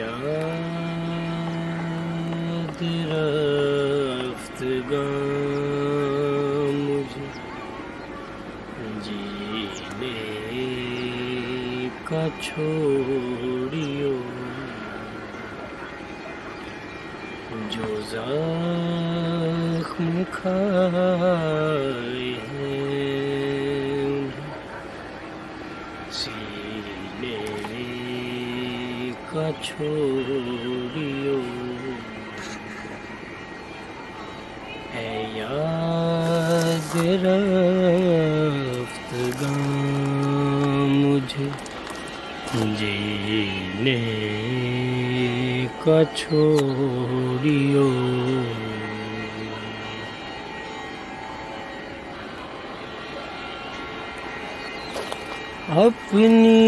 याद रफ्तगां मुझे जीने का छोड़ियो, जो ज़ख्म खाए हैं सीने का छोड़ियो। है याद रफ्तगां मुझे जीने का छोड़ियो। अपनी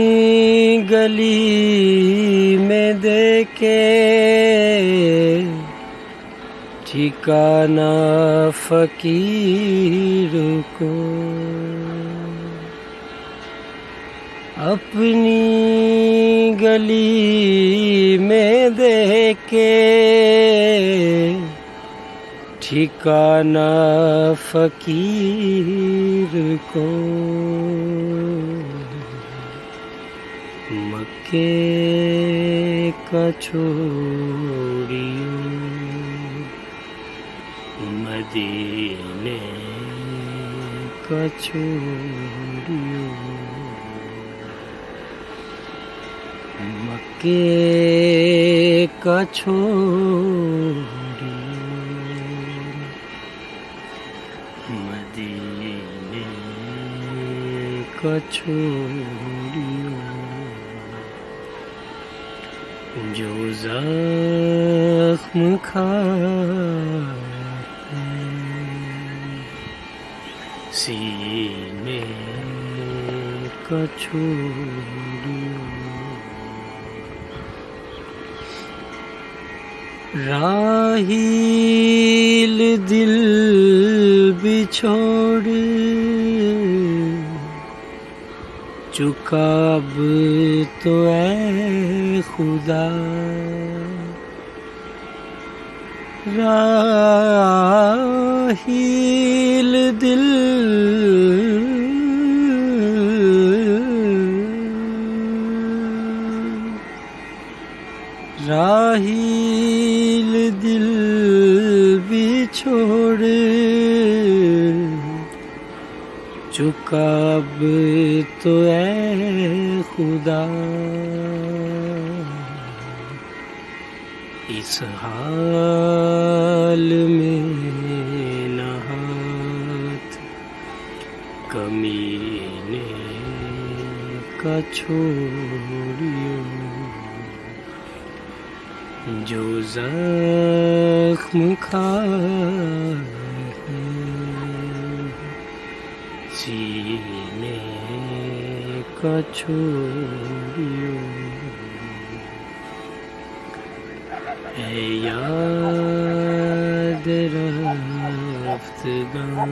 गली में देखे ठिकाना फकीर को, अपनी गली में देखे ठिकाना फकीर को। मक्के का छोड़ियो, मदीने का छोड़ियो। मक्के का छोड़ियो, मदीने का छोड़ियो। जो ज़ख्म खाए सीने का छोड़ियो। राहील दिल बिछोड़ चुका अब तो ऐ खुदा, राहील दिल राहील दिल बिछोड़ चुका अब तो ऐ खुदा। इस हाल में न हाथ कमीने का छोड़ियो, जो ज़ख्म खाए सीने का छोड़ियो। है याद रफ्तगां